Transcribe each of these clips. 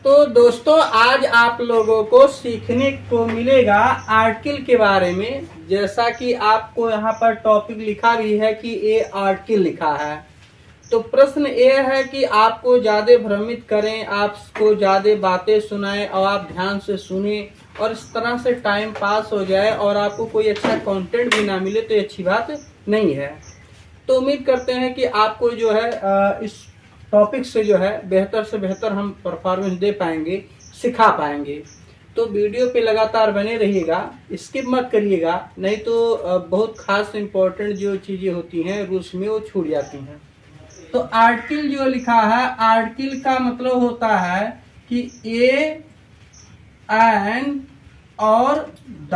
तो दोस्तों आज आप लोगों को सीखने को मिलेगा आर्टिकल के बारे में। जैसा कि आपको यहाँ पर टॉपिक लिखा भी है कि ये आर्टिकल लिखा है, तो प्रश्न ये है कि आपको ज़्यादा भ्रमित करें, आपको ज़्यादा बातें सुनाएं और आप ध्यान से सुने और इस तरह से टाइम पास हो जाए और आपको कोई अच्छा कंटेंट भी ना मिले तो ये अच्छी बात नहीं है। तो उम्मीद करते हैं कि आपको जो है इस टॉपिक से जो है बेहतर से बेहतर हम परफॉर्मेंस दे पाएंगे, सिखा पाएंगे। तो वीडियो पे लगातार बने रहिएगा, स्किप मत करिएगा, नहीं तो बहुत खास इम्पोर्टेंट जो चीज़ें होती हैं रूल्स में वो छूट जाती हैं। तो आर्टिकल जो लिखा है, आर्टिकल का मतलब होता है कि ए एन और द।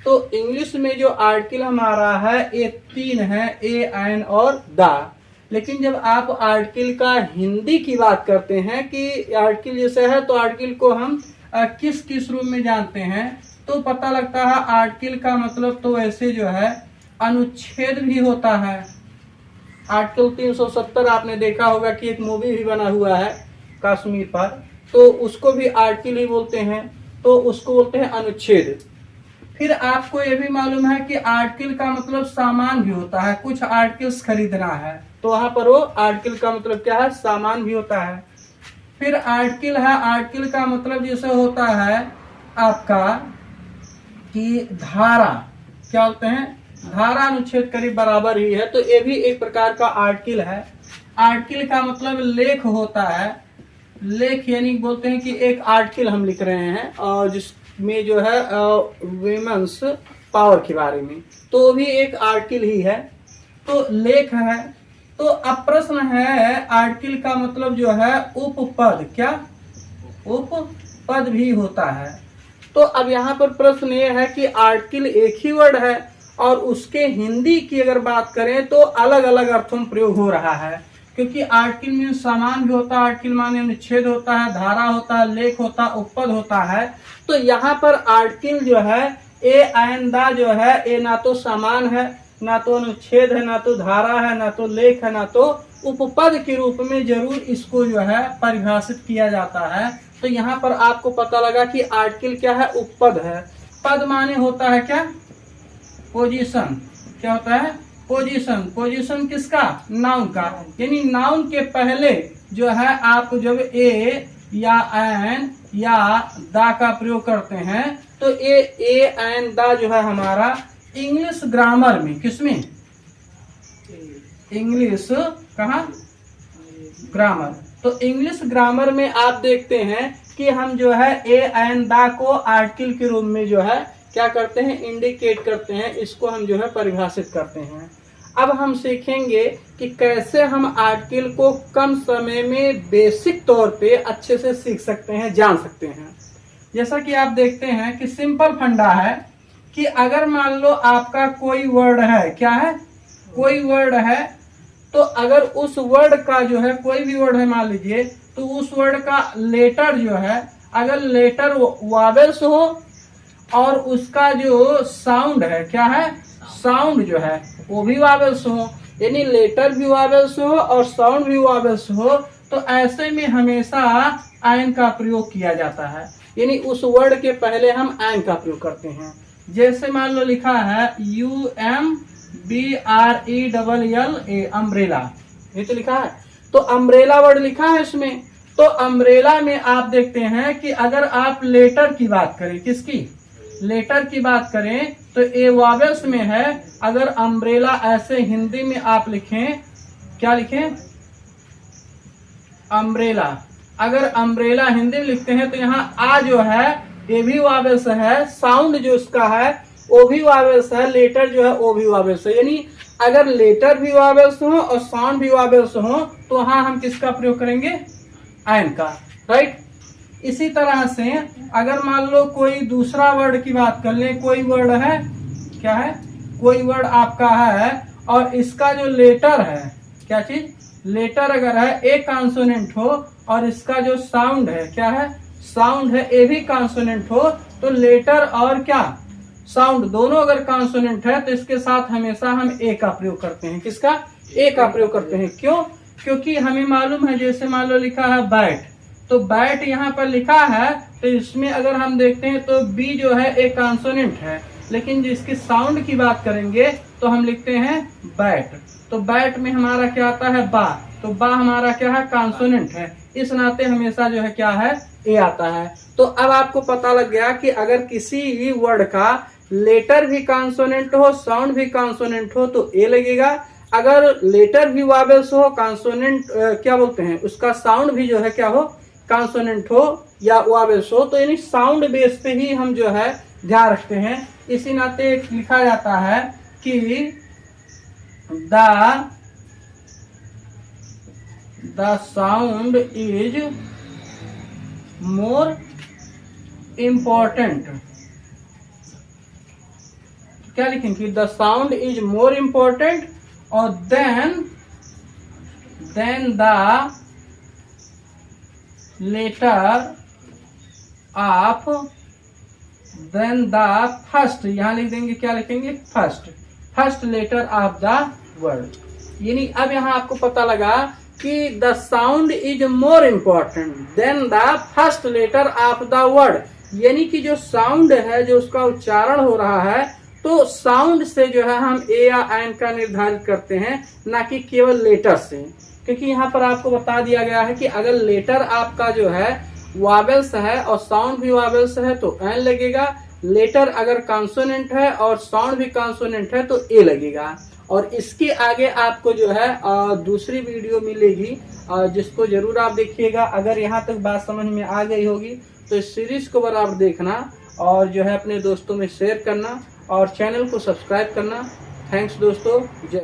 तो इंग्लिश में जो आर्टिकल हमारा है ये तीन है, ए एन और द। लेकिन जब आप आर्टिकल का हिंदी की बात करते हैं कि आर्टिकल जैसे है, तो आर्टिकल को हम किस किस रूप में जानते हैं, तो पता लगता है आर्टिकल का मतलब तो ऐसे जो है अनुच्छेद भी होता है। आर्टिकल 370 आपने देखा होगा कि एक मूवी भी बना हुआ है कश्मीर पर, तो उसको भी आर्टिकल ही बोलते हैं, तो उसको बोलते हैं अनुच्छेद। फिर आपको ये भी मालूम है कि आर्टिकल का मतलब सामान भी होता है, कुछ आर्टिकल्स खरीदना है तो वहां पर वो आर्टिकल का मतलब क्या है, सामान भी होता है। फिर आर्टिकल है, आर्टिकल का मतलब जैसे होता है आपका कि धारा, क्या बोलते हैं, धारा अनुच्छेद करीब बराबर ही है, तो ये भी एक प्रकार का आर्टिकल है। आर्टिकल का मतलब लेख होता है, लेख यानी बोलते हैं कि एक आर्टिकल हम लिख रहे हैं और जिसमें जो है वुमेन्स पावर के बारे में, तो वो भी एक आर्टिकल ही है, तो लेख है। तो अब प्रश्न है आर्टिकल का मतलब जो है उपपद, क्या उपपद भी होता है। तो अब यहाँ पर प्रश्न ये है कि आर्टिकल एक ही वर्ड है और उसके हिंदी की अगर बात करें तो अलग अलग अर्थों में प्रयोग हो रहा है, क्योंकि आर्टिकल में सामान भी होता है, आर्टिकल माने अनुच्छेद होता है, धारा होता है, लेख होता है, उपपद होता है। तो यहाँ पर आर्टिकल जो है ए एन द जो है, ये ना तो सामान है, ना तो अनुच्छेद है, ना तो धारा है, ना तो लेख है, ना तो उपपद के रूप में जरूर इसको जो है परिभाषित किया जाता है। तो यहाँ पर आपको पता लगा कि आर्टिकल क्या है, उपपद है। पद माने होता है क्या, पोजीशन, क्या होता है, पोजीशन। पोजीशन किसका, नाउन का, यानी नाउन के पहले जो है आप जब ए या एन या दा का प्रयोग करते हैं तो ए एन दा जो है हमारा इंग्लिश ग्रामर में, किसमें, इंग्लिश कहाँ, ग्रामर। तो इंग्लिश ग्रामर में आप देखते हैं कि हम जो है ए एन दा को आर्टिकल के रूप में जो है क्या करते हैं, इंडिकेट करते हैं, इसको हम जो है परिभाषित करते हैं। अब हम सीखेंगे कि कैसे हम आर्टिकल को कम समय में बेसिक तौर पे अच्छे से सीख सकते हैं, जान सकते हैं। जैसा कि आप देखते हैं कि सिंपल फंडा है कि अगर मान लो आपका कोई वर्ड है, क्या है, कोई वर्ड है, तो अगर उस वर्ड का जो है कोई भी वर्ड है मान लीजिए, तो उस वर्ड का लेटर जो है, अगर लेटर वावेल्स हो और उसका जो साउंड है, क्या है, साउंड जो है वो भी वावेल्स हो, यानी लेटर भी वावेल्स हो और साउंड भी वावेल्स हो, तो ऐसे में हमेशा एन का प्रयोग किया जाता है, यानी उस वर्ड के पहले हम एन का प्रयोग करते हैं। जैसे मान लो लिखा है UMBRELLA, अम्ब्रेला, ये तो लिखा है, तो अम्ब्रेला वर्ड लिखा है इसमें। तो अम्ब्रेला में आप देखते हैं कि अगर आप लेटर की बात करें, किसकी, लेटर की बात करें, तो ए वावेल्स में है। अगर अम्ब्रेला ऐसे हिंदी में आप लिखें, क्या लिखें, अम्ब्रेला, अगर अम्ब्रेला हिंदी में लिखते हैं तो यहाँ आ जो है ये भी वावेल्स है, साउंड जो इसका है वो भी वावेल्स है, लेटर जो है वो भी वावेल्स है, यानी अगर लेटर भी वावेल्स हो और साउंड भी वावेल्स हो तो वहां हम किसका प्रयोग करेंगे, एन का, राइट। इसी तरह से अगर मान लो कोई दूसरा वर्ड की बात कर ले, कोई वर्ड है, क्या है, कोई वर्ड आपका है और इसका जो लेटर है, क्या चीज, लेटर अगर है ए कॉन्सोनेंट हो और इसका जो साउंड है, क्या है, साउंड है ए भी कॉन्सोनेंट हो, तो लेटर और क्या, साउंड दोनों अगर कॉन्सोनेंट है तो इसके साथ हमेशा हम ए का प्रयोग करते हैं, किसका, ए का प्रयोग करते हैं। क्यों, क्योंकि हमें मालूम है, जैसे मान लो लिखा है बैट, तो बैट यहाँ पर लिखा है, तो इसमें अगर हम देखते हैं तो बी जो है एक कॉन्सोनेंट है, लेकिन जिसकी साउंड की बात करेंगे तो हम लिखते हैं बैट। तो बैट में हमारा क्या आता है, बा, तो बा हमारा क्या है, कॉन्सोनेंट है, इस नाते हमेशा जो है क्या है, ए आता है। तो अब आपको पता लग गया कि अगर किसी भी वर्ड का लेटर भी कॉन्सोनेंट हो, साउंड भी कॉन्सोनेंट हो तो ए लगेगा। अगर लेटर भी वावेल्स हो, कॉन्सोनेंट क्या बोलते हैं, उसका साउंड भी जो है क्या हो, कॉन्सोनेंट हो या वावेल्स हो, तो यानी साउंड बेस पे ही हम जो है ध्यान रखते हैं। इसी नाते लिखा जाता है कि the sound is more important. क्या लिखेंगे, the sound is more important और then the letter of, then the first, यहां लिख देंगे, क्या लिखेंगे, first letter of the word. यानी अब यहां आपको पता लगा कि the sound is more important than the first letter of the word, यानी कि जो साउंड है, जो उसका उच्चारण हो रहा है, तो साउंड से जो है हम ए या एन का निर्धारित करते हैं, ना कि केवल लेटर से। क्योंकि यहाँ पर आपको बता दिया गया है कि अगर लेटर आपका जो है वावेल्स है और साउंड भी वावेल्स है तो एन लगेगा, लेटर अगर कॉन्सोनेंट है और साउंड भी कॉन्सोनेंट है तो ए लगेगा। और इसके आगे आपको जो है दूसरी वीडियो मिलेगी, जिसको जरूर आप देखिएगा। अगर यहाँ तक बात समझ में आ गई होगी तो इस सीरीज को बराबर देखना और जो है अपने दोस्तों में शेयर करना और चैनल को सब्सक्राइब करना। थैंक्स दोस्तों, जय।